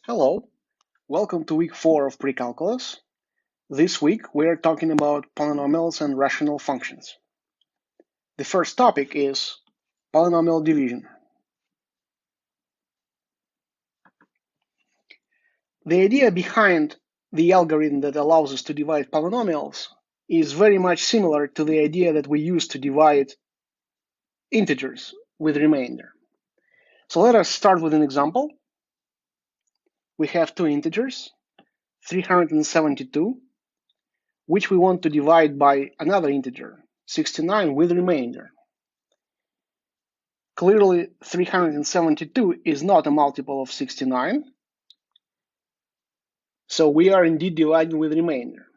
Hello, welcome to week 4 of pre-calculus. This week we are talking about polynomials and rational functions. The first topic is polynomial division. The idea behind the algorithm that allows us to divide polynomials is very much similar to the idea that we use to divide integers with remainder. So let us start with an example. We have two integers, 372, which we want to divide by another integer, 69, with remainder. Clearly, 372 is not a multiple of 69, so we are indeed dividing with remainder.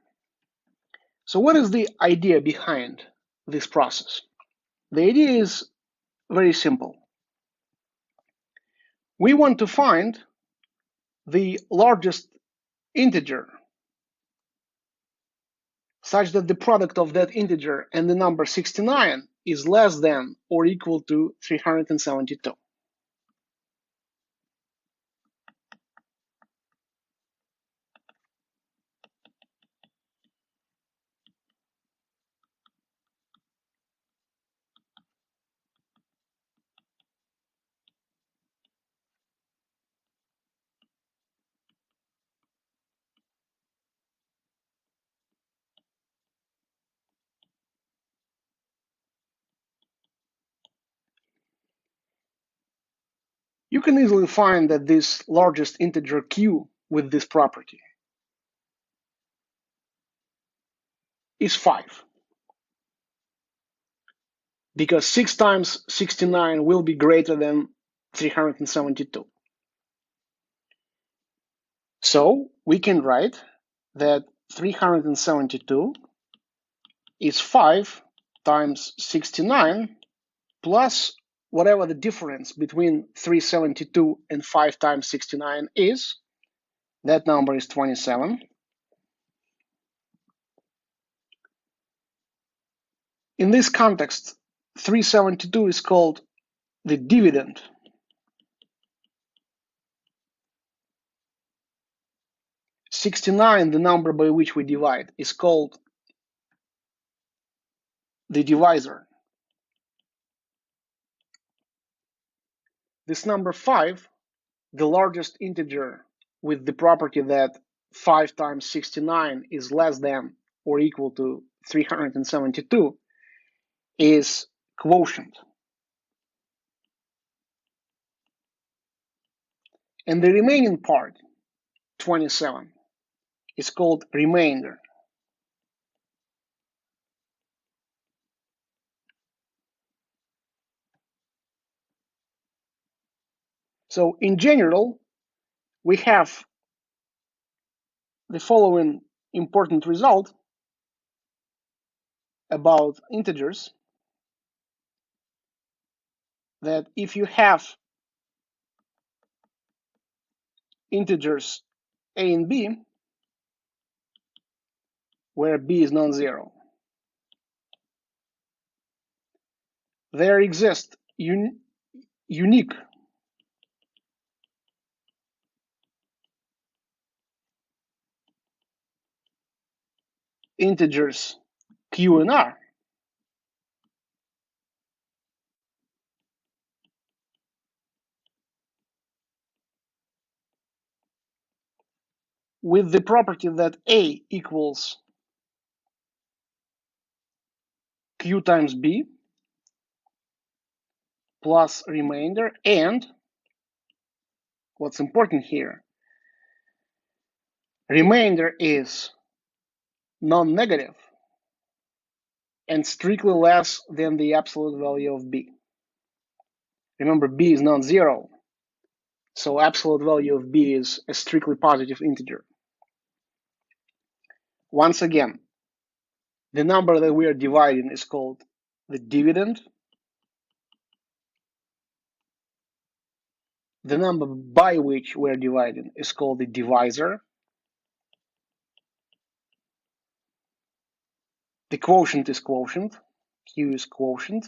So what is the idea behind this process? The idea is very simple. We want to find the largest integer such that the product of that integer and the number 69 is less than or equal to 372. You can easily find that this largest integer q with this property is 5. Because 6 times 69 will be greater than 372. So we can write that 372 is 5 times 69 plus whatever the difference between 372 and 5 times 69 is. That number is 27. In this context, 372 is called the dividend. (69), the number by which we divide, is called the divisor. This number 5, the largest integer with the property that 5 times 69 is less than or equal to 372, is quotient. And the remaining part, 27, is called remainder. So in general, we have the following important result about integers, that if you have integers a and b, where b is non-zero, there exist unique integers q and r, with the property that a equals q times b plus remainder, and what's important here, remainder is non-negative and strictly less than the absolute value of b. Remember, b is non-zero, so absolute value of b is a strictly positive integer. Once again, the number that we are dividing is called the dividend. The number by which we're dividing is called the divisor. The quotient is quotient. Q is quotient.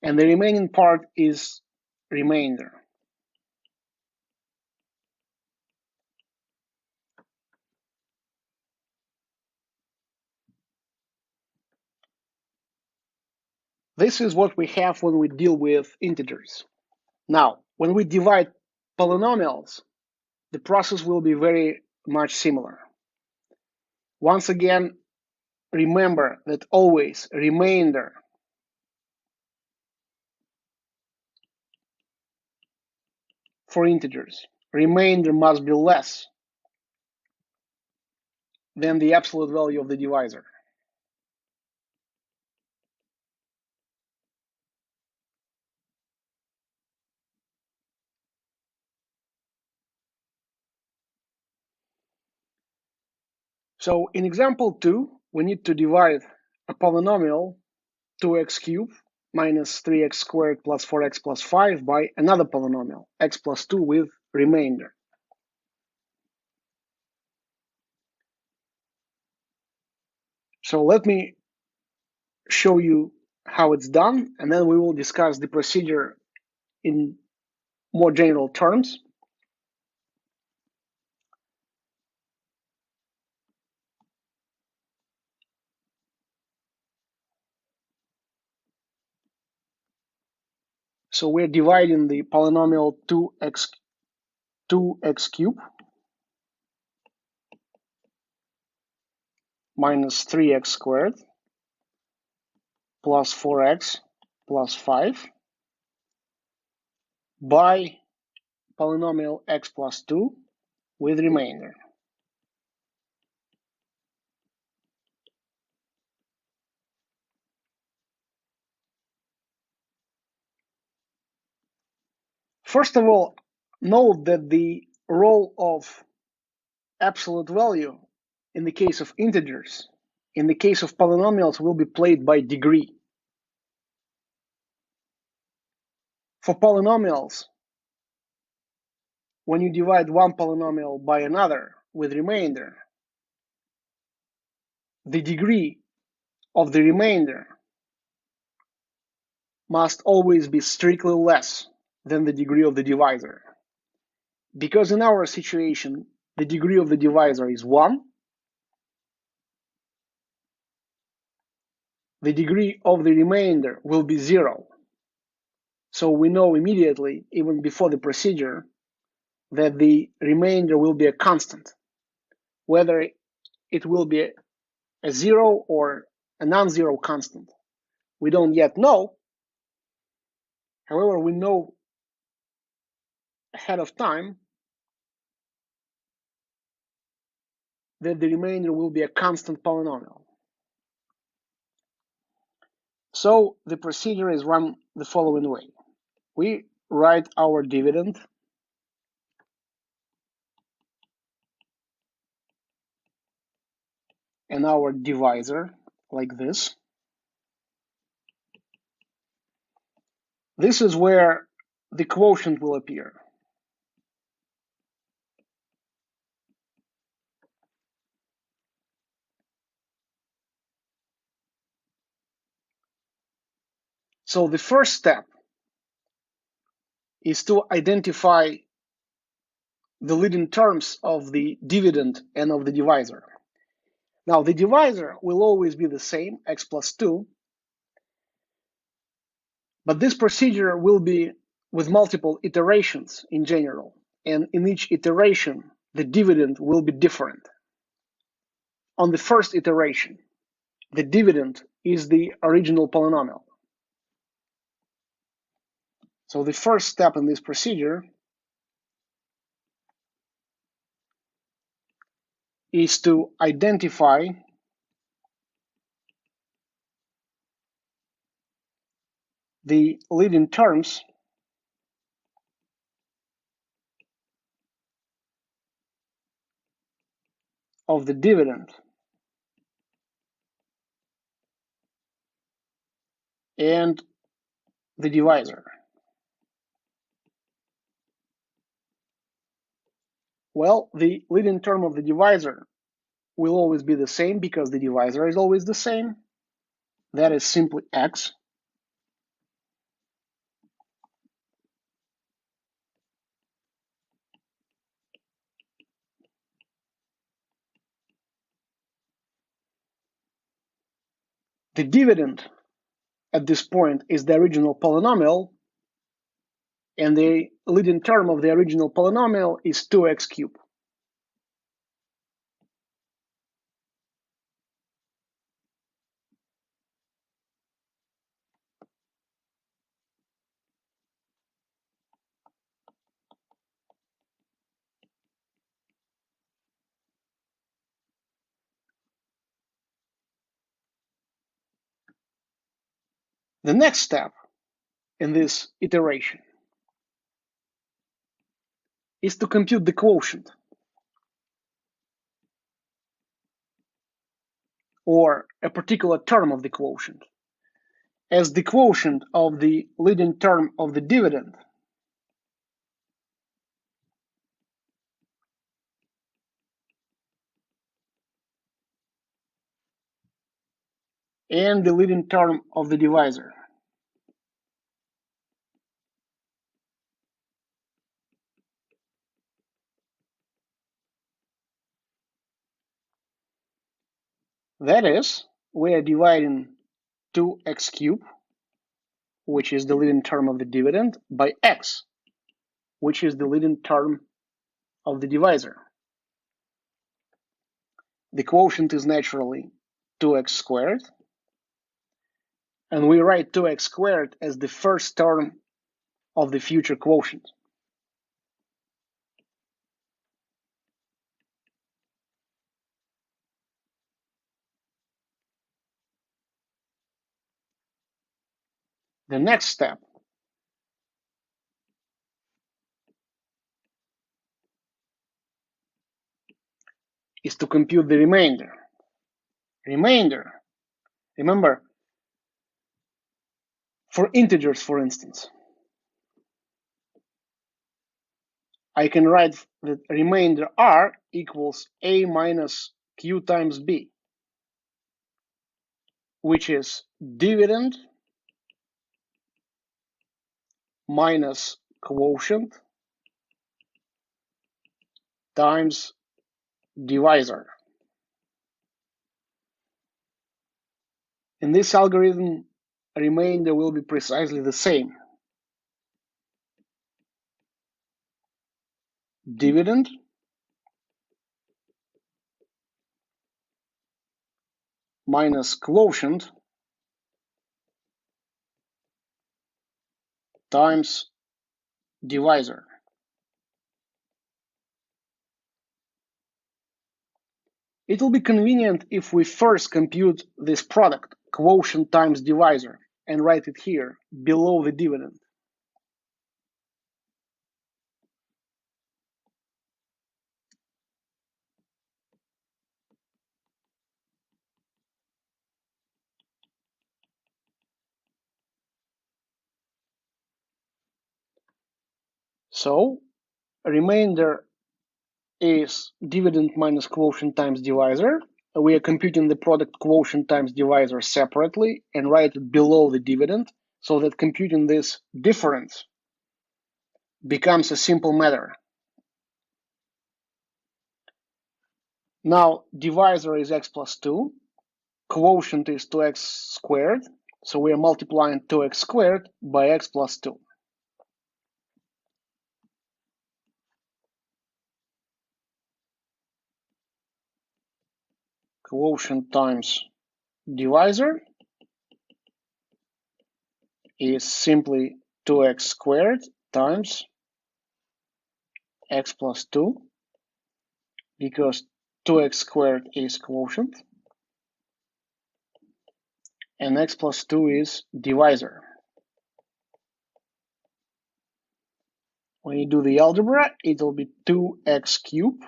And the remaining part is remainder. This is what we have when we deal with integers. Now, when we divide polynomials, the process will be very much similar. Once again, remember that always remainder for integers, remainder must be less than the absolute value of the divisor. So in example 2, we need to divide a polynomial 2x cubed minus 3x squared plus 4x plus 5 by another polynomial, x plus 2 with remainder. So let me show you how it's done, and then we will discuss the procedure in more general terms. So we're dividing the polynomial 2x cubed minus 3x squared plus 4x plus 5 by polynomial x plus 2 with remainder. First of all, note that the role of absolute value in the case of integers, in the case of polynomials, will be played by degree. For polynomials, when you divide one polynomial by another with remainder, the degree of the remainder must always be strictly less than the degree of the divisor. Because in our situation, the degree of the divisor is 1, the degree of the remainder will be 0. So we know immediately, even before the procedure, that the remainder will be a constant. Whether it will be a 0 or a non-zero constant, we don't yet know. However, we know ahead of time that the remainder will be a constant polynomial. So the procedure is run the following way. We write our dividend and our divisor like this. This is where the quotient will appear. So the first step is to identify the leading terms of the dividend and of the divisor. Now, the divisor will always be the same, x plus 2, but this procedure will be with multiple iterations in general, and in each iteration, the dividend will be different. On the first iteration, the dividend is the original polynomial. So the first step in this procedure is to identify the leading terms of the dividend and the divisor. Well, the leading term of the divisor will always be the same because the divisor is always the same. That is simply x. The dividend at this point is the original polynomial, and the leading term of the original polynomial is 2x cubed. The next step in this iteration is to compute the quotient, or a particular term of the quotient, as the quotient of the leading term of the dividend and the leading term of the divisor. That is, we are dividing 2x cubed, which is the leading term of the dividend, by x, which is the leading term of the divisor. The quotient is naturally 2x squared, and we write 2x squared as the first term of the future quotient. The next step is to compute the remainder. Remember, for integers, for instance, I can write that remainder r equals a minus q times b, which is dividend minus quotient times divisor. In this algorithm, remainder will be precisely the same. Dividend minus quotient times divisor. It will be convenient if we first compute this product, quotient times divisor, and write it here, below the dividend. So, remainder is dividend minus quotient times divisor. We are computing the product quotient times divisor separately and write it below the dividend, so that computing this difference becomes a simple matter. Now, divisor is x plus 2, quotient is 2x squared, so we are multiplying 2x squared by x plus 2. Quotient times divisor is simply 2x squared times x plus 2, because 2x squared is quotient and x plus 2 is divisor. When you do the algebra, it will be 2x cubed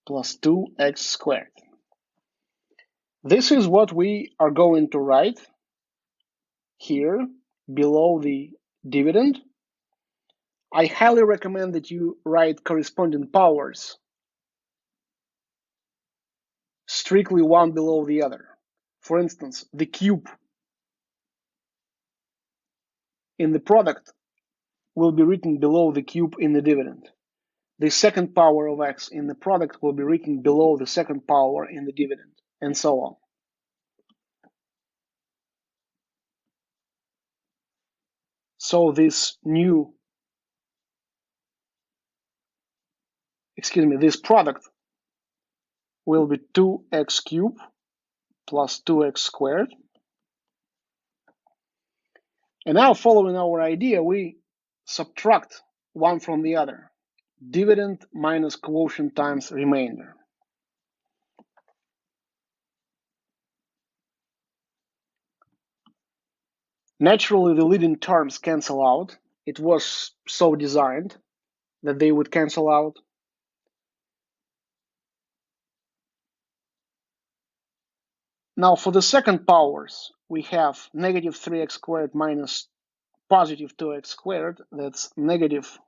plus 2x squared. This is what we are going to write here below the dividend. I highly recommend that you write corresponding powers strictly one below the other. For instance, the cube in the product will be written below the cube in the dividend. The second power of x in the product will be written below the second power in the dividend, and so on. So this this product will be 2x cubed plus 2x squared. And now, following our idea, we subtract one from the other. Dividend minus quotient times remainder. Naturally, the leading terms cancel out. It was so designed that they would cancel out. Now, for the second powers, we have negative 3x squared minus positive 2x squared. That's negative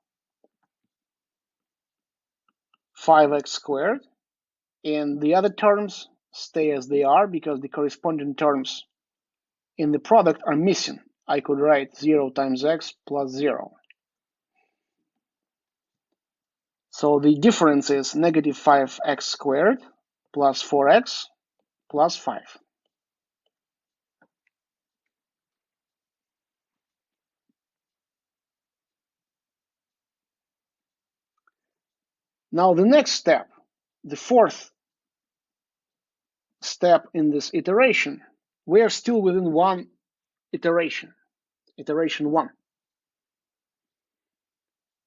5x squared. And the other terms stay as they are because the corresponding terms in the product are missing. I could write 0 times x plus 0. So the difference is negative 5x squared plus 4x plus 5. Now the next step, the fourth step in this iteration, we are still within one iteration, iteration 1.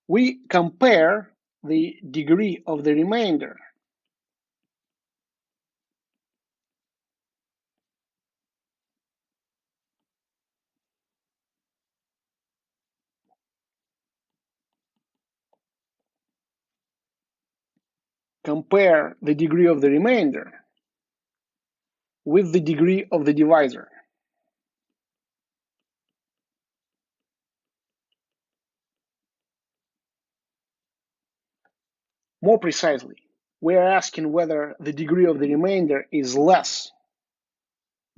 We compare the degree of the remainder with the degree of the divisor. More precisely, we are asking whether the degree of the remainder is less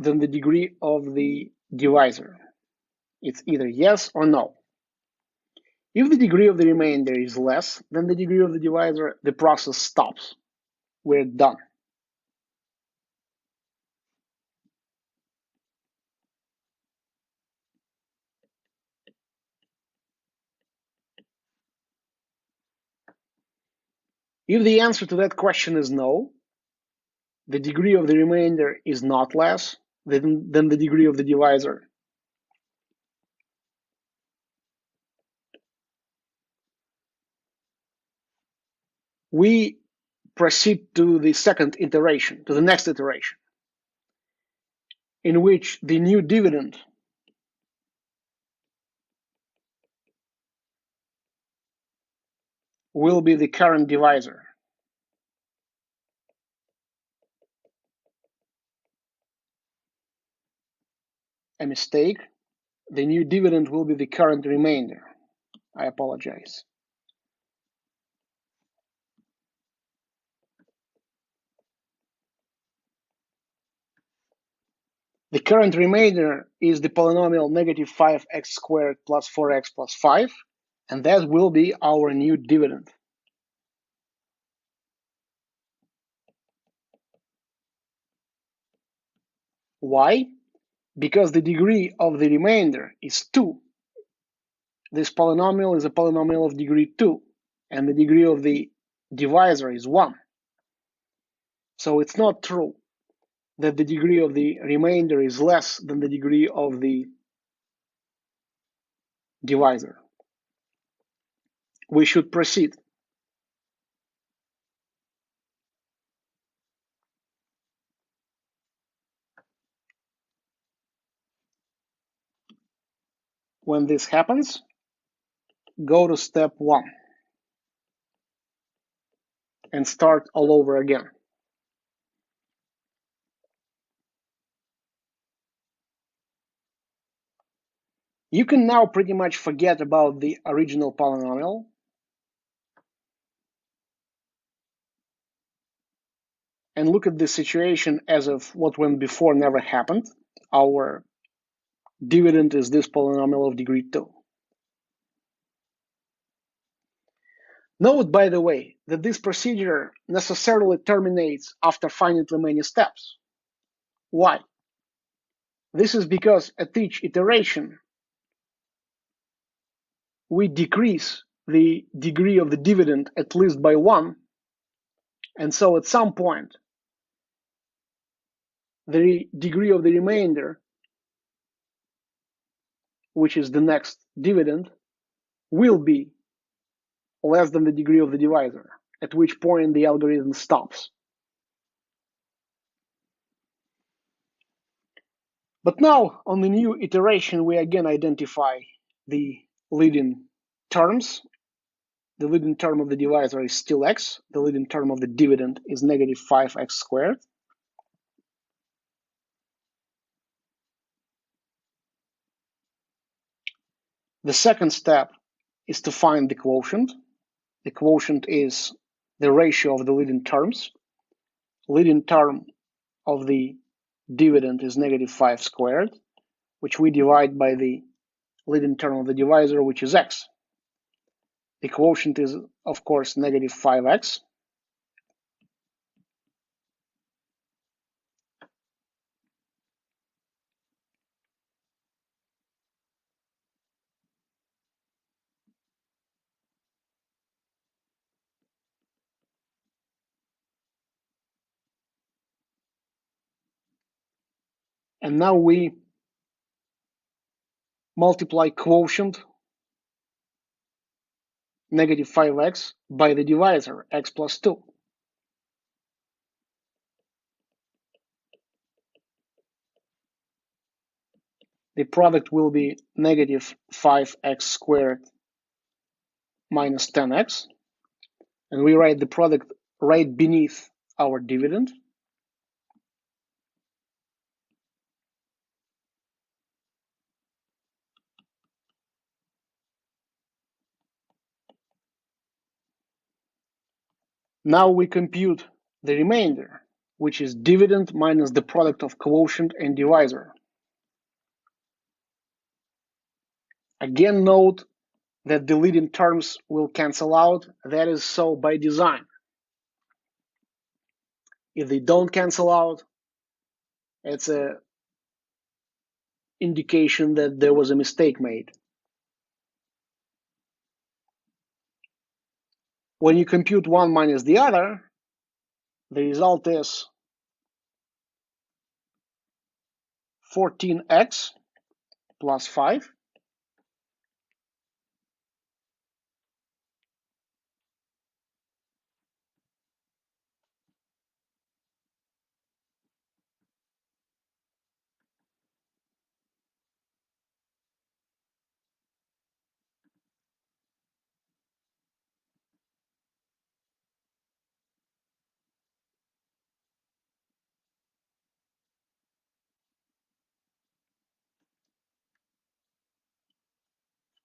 than the degree of the divisor. It's either yes or no. If the degree of the remainder is less than the degree of the divisor, the process stops. We're done. If the answer to that question is no, the degree of the remainder is not less than the degree of the divisor, we proceed to the second iteration, to the next iteration, in which the new dividend will be the current divisor. A mistake. The new dividend will be the current remainder. I apologize. The current remainder is the polynomial negative 5x squared plus 4x plus 5, and that will be our new dividend. Why? Because the degree of the remainder is 2. This polynomial is a polynomial of degree 2, and the degree of the divisor is 1. So it's not true that the degree of the remainder is less than the degree of the divisor. We should proceed. When this happens, go to step 1 and start all over again. You can now pretty much forget about the original polynomial and look at the situation as if what went before never happened. Our dividend is this polynomial of degree 2. Note, by the way, that this procedure necessarily terminates after finitely many steps. Why? This is because at each iteration, we decrease the degree of the dividend at least by 1, and so at some point the degree of the remainder, which is the next dividend, will be less than the degree of the divisor, at which point the algorithm stops. But now, on the new iteration, we again identify the leading terms. The leading term of the divisor is still x. The leading term of the dividend is negative 5x squared. The second step is to find the quotient. The quotient is the ratio of the leading terms. Leading term of the dividend is negative 5 squared, which we divide by the leading term of the divisor, which is x. The quotient is, of course, negative 5x. And now we multiply quotient, negative 5x, by the divisor, x plus 2. The product will be negative 5x squared minus 10x. And we write the product right beneath our dividend. Now we compute the remainder, which is dividend minus the product of quotient and divisor. Again, note that the leading terms will cancel out. That is so by design. If they don't cancel out, it's an indication that there was a mistake made. When you compute one minus the other, the result is 14x plus 5.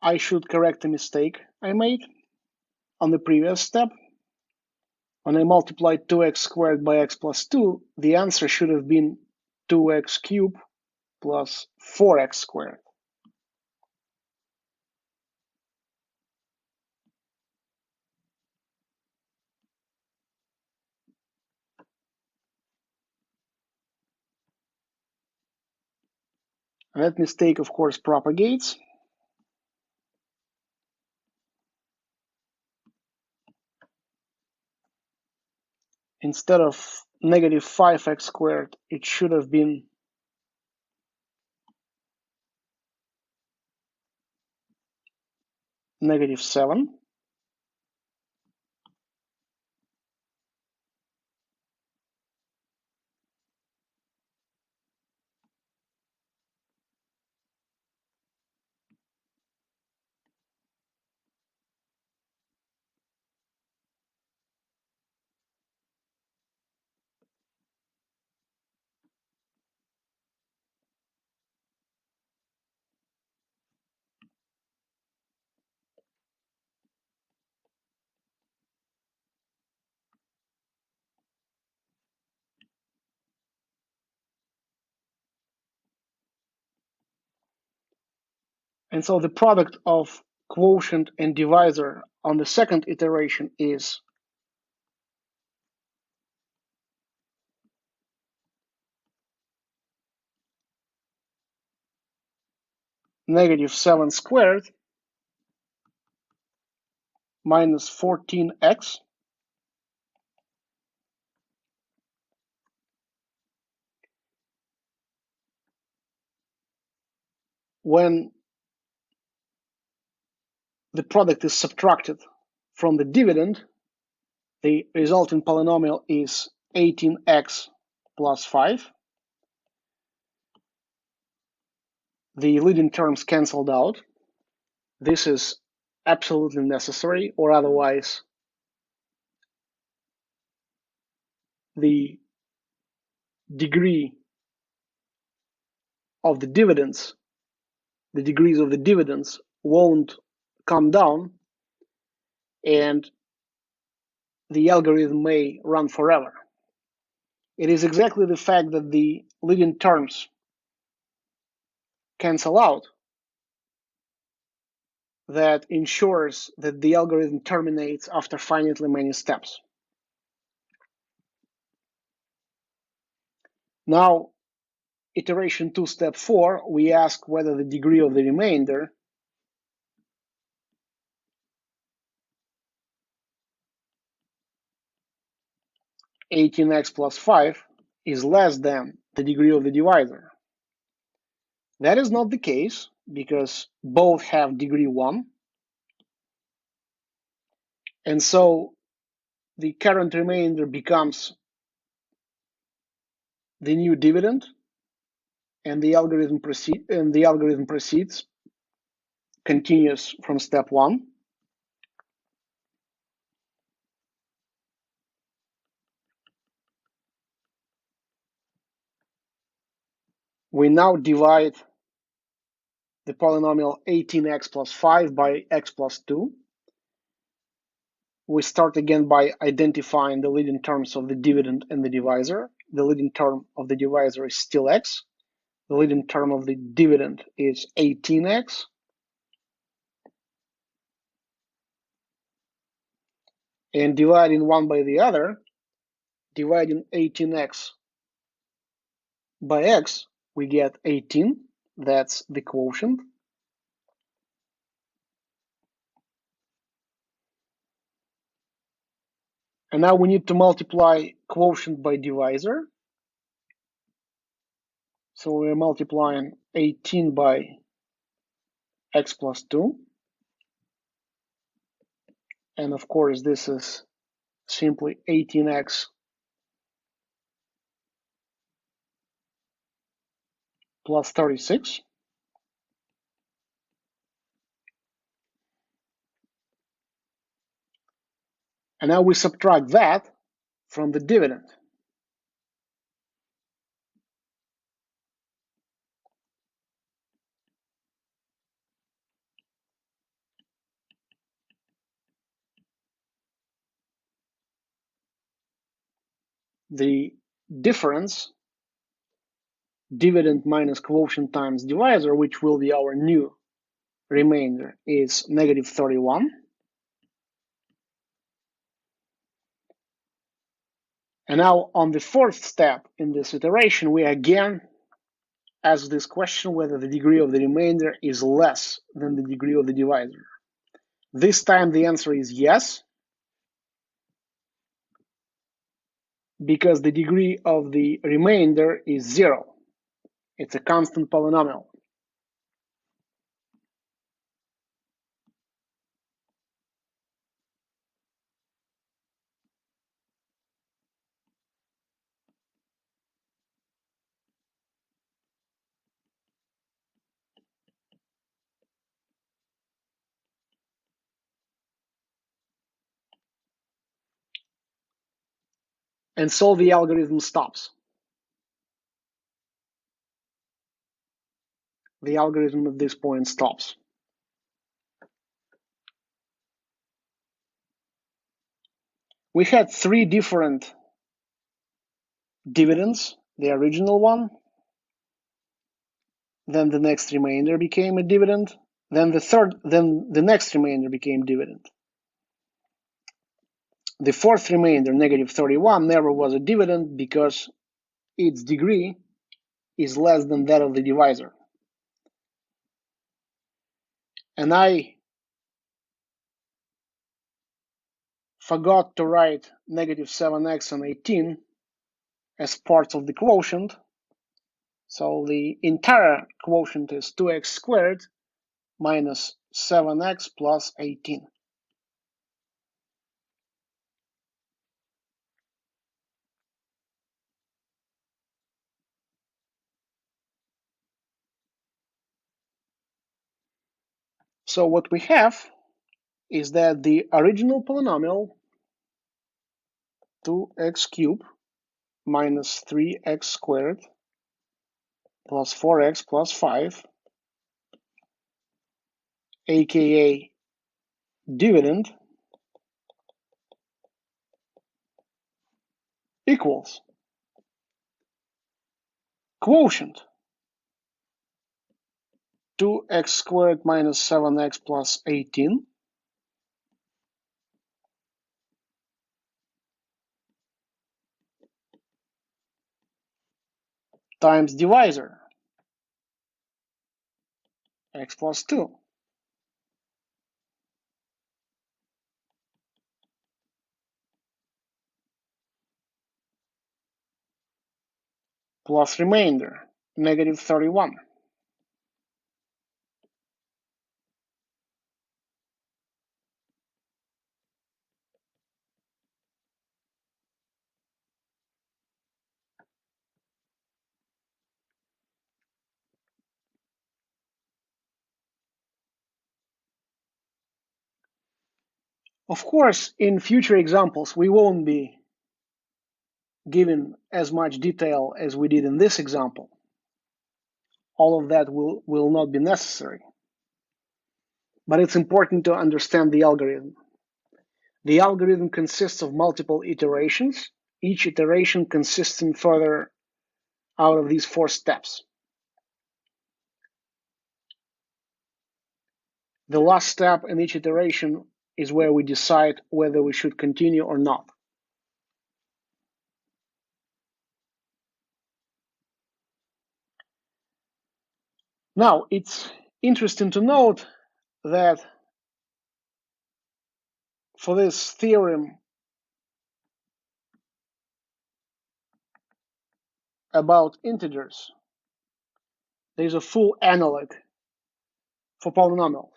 I should correct a mistake I made on the previous step. When I multiplied 2x squared by x plus 2, the answer should have been 2x cubed plus 4x squared. And that mistake, of course, propagates. Instead of negative 5x squared, it should have been negative 7. And so the product of quotient and divisor on the second iteration is negative 7 squared minus 14x when the product is subtracted from the dividend, the resulting polynomial is 18x plus 5. The leading terms canceled out. This is absolutely necessary, or otherwise the degree of the dividends, the degrees of the dividends won't come down, and the algorithm may run forever. It is exactly the fact that the leading terms cancel out that ensures that the algorithm terminates after finitely many steps. Now, iteration 2, step 4, we ask whether the degree of the remainder (18x plus 5) is less than the degree of the divisor. That is not the case because both have degree 1. And so the current remainder becomes the new dividend, and the algorithm proceeds, continues from step 1. We now divide the polynomial 18x plus 5 by x plus 2. We start again by identifying the leading terms of the dividend and the divisor. The leading term of the divisor is still x. The leading term of the dividend is 18x. And dividing one by the other, dividing 18x by x, we get 18. That's the quotient. And now we need to multiply quotient by divisor. So we're multiplying 18 by x plus 2. And of course, this is simply 18x plus 36. And now we subtract that from the dividend. The difference, dividend minus quotient times divisor, which will be our new remainder, is negative 31. And now on the fourth step in this iteration, we again ask this question whether the degree of the remainder is less than the degree of the divisor. This time the answer is yes, because the degree of the remainder is 0. It's a constant polynomial. And so the algorithm stops. The algorithm at this point stops. We had 3 different dividends, the original one, then the next remainder became a dividend, then the next remainder became dividend. The fourth remainder, negative 31, never was a dividend because its degree is less than that of the divisor. And I forgot to write negative 7x and 18 as parts of the quotient. So the entire quotient is 2x squared minus 7x plus 18. So what we have is that the original polynomial 2x cubed minus 3x squared plus 4x plus 5, aka dividend, equals quotient 2x squared minus 7x plus 18 times divisor x plus 2 plus remainder negative 31. Of course, in future examples, we won't be given as much detail as we did in this example. All of that will not be necessary. But it's important to understand the algorithm. The algorithm consists of multiple iterations, each iteration consisting further out of these 4 steps. The last step in each iteration is where we decide whether we should continue or not. Now, it's interesting to note that for this theorem about integers, there's a full analog for polynomials.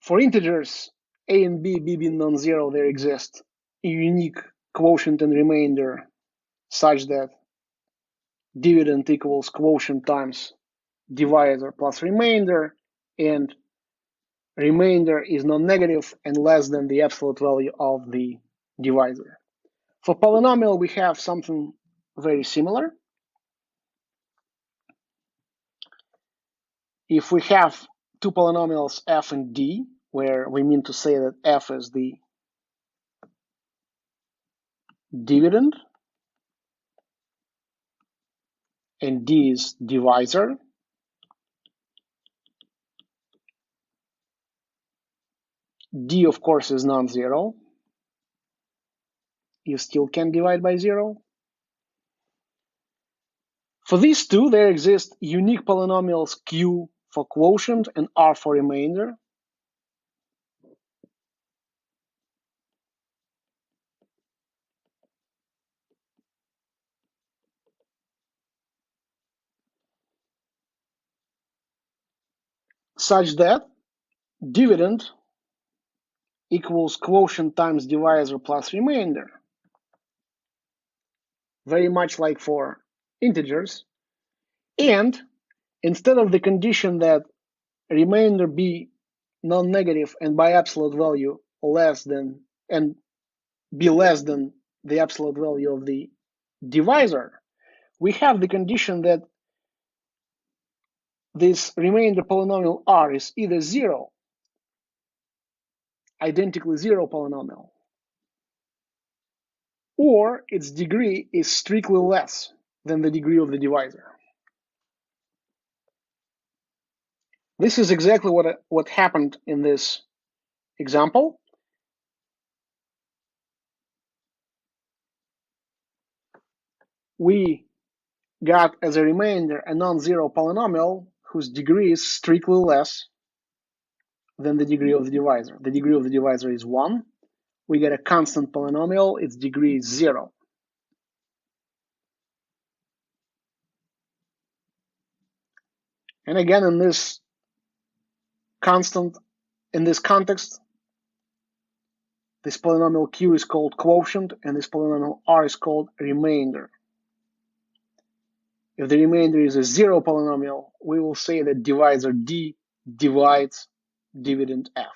For integers, a and b being non-zero, there exists a unique quotient and remainder such that dividend equals quotient times divisor plus remainder, and remainder is non-negative and less than the absolute value of the divisor. For polynomial, we have something very similar. If we have two polynomials f and d, where we mean to say that f is the dividend and d is divisor, d of course is non-zero. You still can divide by 0. For these two, there exist unique polynomials q for quotient and r for remainder. Such that dividend equals quotient times divisor plus remainder. Very much like for integers. And instead of the condition that remainder be non-negative and by absolute value less than, and be less than the absolute value of the divisor, we have the condition that this remainder polynomial r is either 0, identically 0 polynomial, or its degree is strictly less than the degree of the divisor. This is exactly what happened in this example. We got as a remainder a non-zero polynomial whose degree is strictly less than the degree of the divisor. The degree of the divisor is 1. We get a constant polynomial, its degree is 0. And again, in this context, this polynomial Q is called quotient, and this polynomial R is called remainder. If the remainder is a 0 polynomial, we will say that divisor D divides dividend F.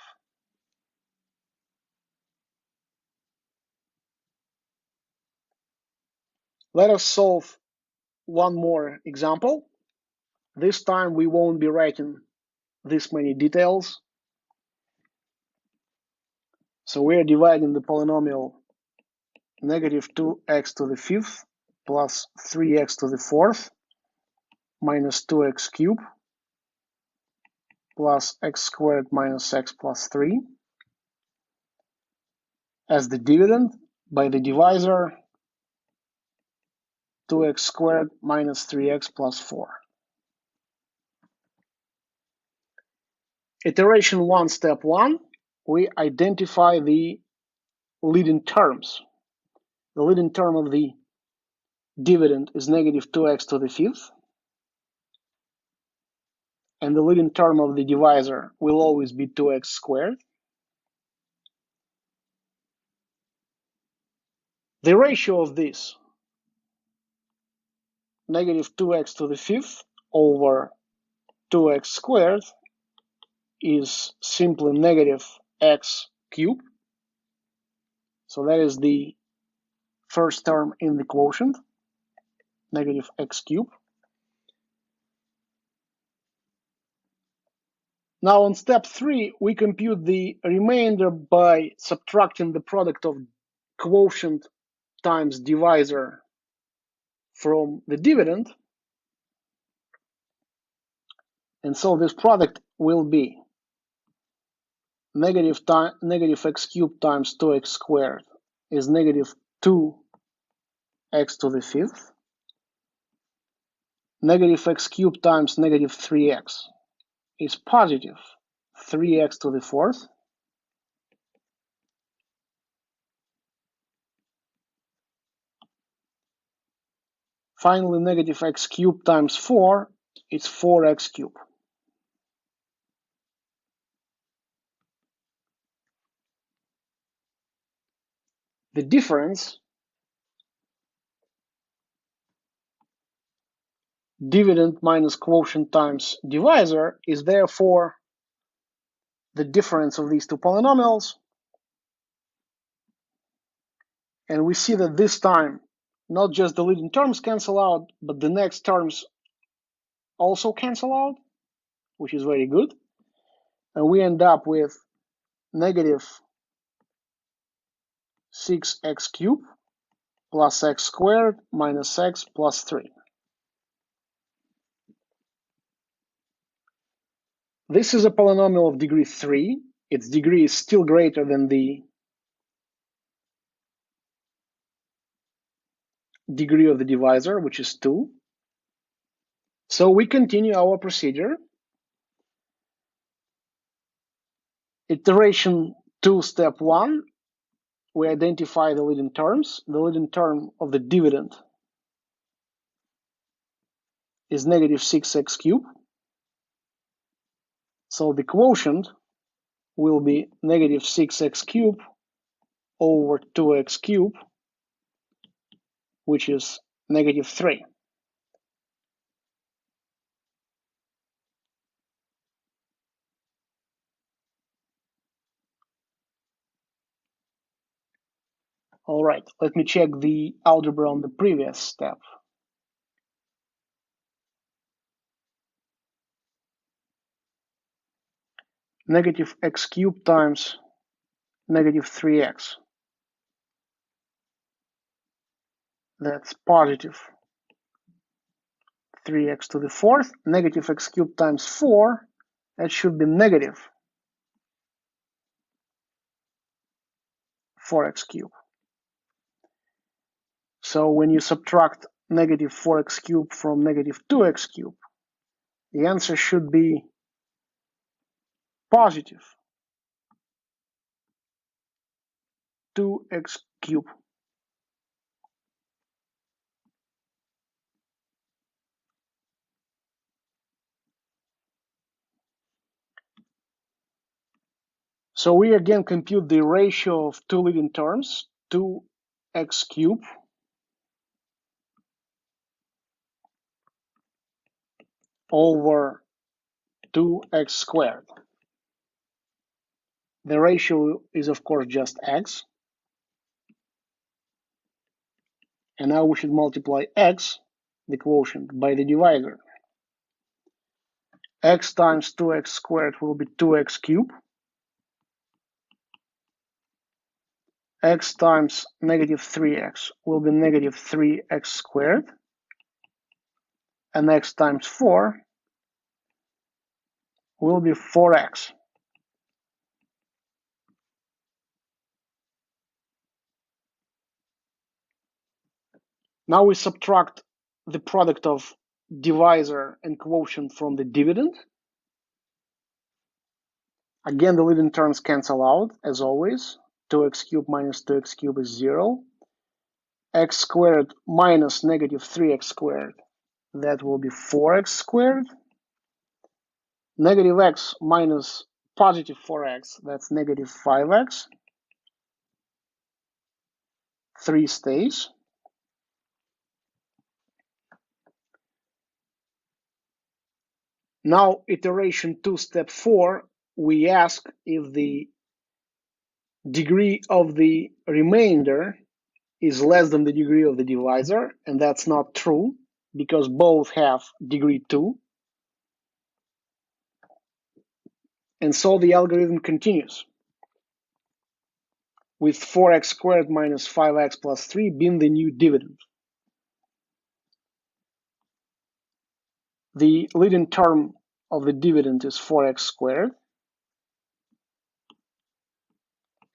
Let us solve one more example. This time we won't be writing this many details. So we are dividing the polynomial negative 2x to the 5th plus 3x to the 4th minus 2x cubed plus x squared minus x plus 3 as the dividend by the divisor 2x squared minus 3x plus 4. Iteration 1, step 1, we identify the leading terms. The leading term of the dividend is negative 2x to the 5th, and the leading term of the divisor will always be 2x squared. The ratio of this, negative 2x to the 5th over 2x squared, is simply negative x cubed. So that is the first term in the quotient, negative x cubed. Now on step 3, we compute the remainder by subtracting the product of quotient times divisor from the dividend. And so this product will be negative x cubed times 2x squared is negative 2x to the 5th. Negative x cubed times negative 3x is positive 3x to the 4th. Finally, negative x cubed times 4 is 4x cubed. The difference, dividend minus quotient times divisor, is therefore the difference of these two polynomials. And we see that this time, not just the leading terms cancel out, but the next terms also cancel out, which is very good. And we end up with negative 6x cubed plus x squared minus x plus 3. This is a polynomial of degree 3. Its degree is still greater than the degree of the divisor, which is 2. So we continue our procedure. Iteration 2, step 1, we identify the leading terms. The leading term of the dividend is negative 6x cubed. So the quotient will be negative 6x cubed over 2x cubed, which is negative 3. All right, let me check the algebra on the previous step. Negative x cubed times negative 3x. That's positive 3x to the 4th. Negative x cubed times 4, that should be negative 4x cubed. So when you subtract negative 4x cubed from negative 2x cubed, the answer should be positive 2x cubed. So we again compute the ratio of two leading terms, 2x cubed over 2x squared. The ratio is, of course, just x. And now we should multiply x, the quotient, by the divisor. X times 2x squared will be 2x cubed. X times negative 3x will be negative 3x squared. And x times 4 will be 4x. Now we subtract the product of divisor and quotient from the dividend. Again, the leading terms cancel out, as always. 2x cubed minus 2x cubed is 0. X squared minus negative 3x squared, that will be 4x squared. Negative x minus positive 4x, that's negative 5x. 3 stays. Now, iteration 2, step 4, we ask if the degree of the remainder is less than the degree of the divisor, and that's not true because both have degree 2. And so the algorithm continues with 4x squared minus 5x plus 3 being the new dividend. The leading term of the dividend is 4x squared,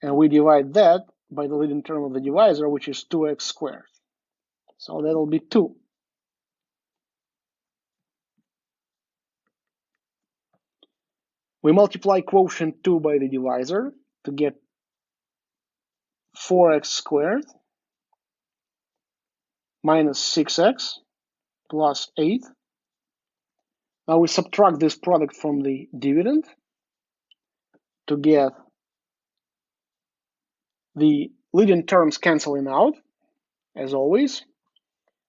and we divide that by the leading term of the divisor, which is 2x squared. So that'll be 2. We multiply quotient 2 by the divisor to get 4x squared minus 6x plus 8. Now we subtract this product from the dividend to get the leading terms canceling out, as always.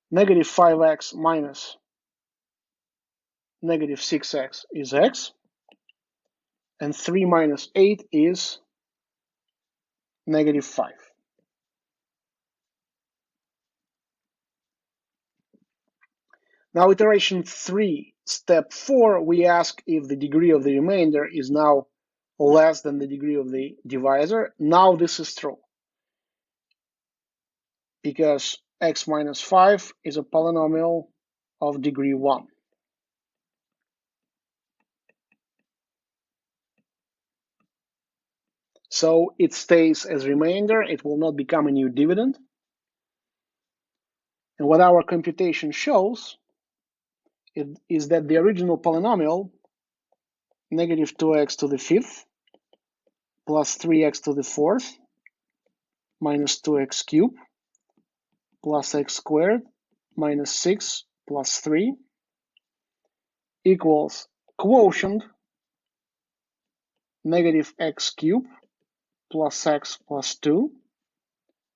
Negative 5x minus negative 6x is x, and 3 minus 8 is negative 5. Now, iteration 3, step 4, we ask if the degree of the remainder is now less than the degree of the divisor. Now this is true, because x minus 5 is a polynomial of degree 1. So it stays as remainder, it will not become a new dividend. And what our computation shows is that the original polynomial, negative 2x to the 5th, plus 3x to the 4th, minus 2x cubed, plus x squared, minus 6 plus 3, equals quotient, negative x cubed, plus x plus 2,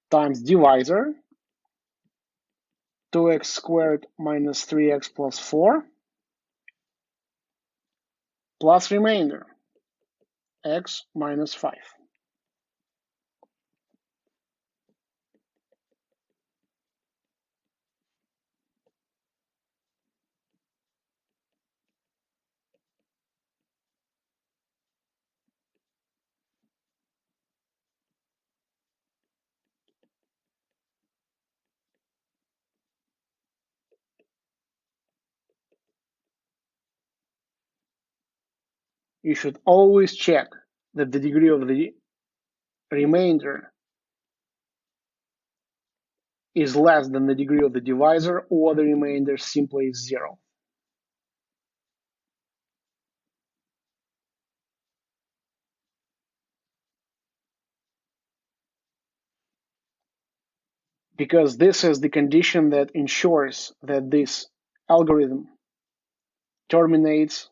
times divisor, 2x squared minus 3x plus 4, plus remainder, x minus 5. You should always check that the degree of the remainder is less than the degree of the divisor, or the remainder simply is 0. because this is the condition that ensures that this algorithm terminates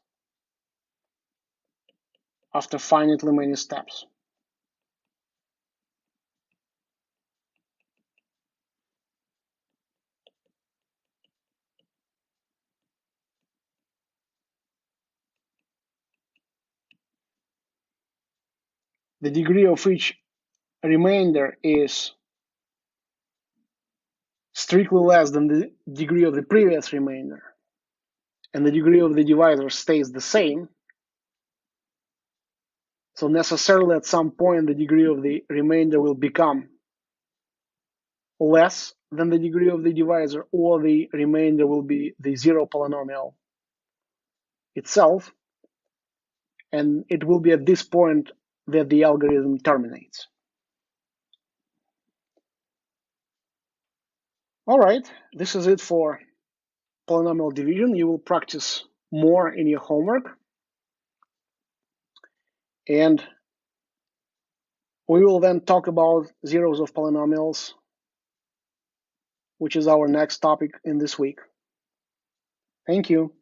after finitely many steps. The degree of each remainder is strictly less than the degree of the previous remainder, and the degree of the divisor stays the same. So necessarily at some point the degree of the remainder will become less than the degree of the divisor, or the remainder will be the zero polynomial itself, and it will be at this point that the algorithm terminates. All right, this is it for polynomial division. You will practice more in your homework, and we will then talk about zeros of polynomials, which is our next topic in this week. Thank you.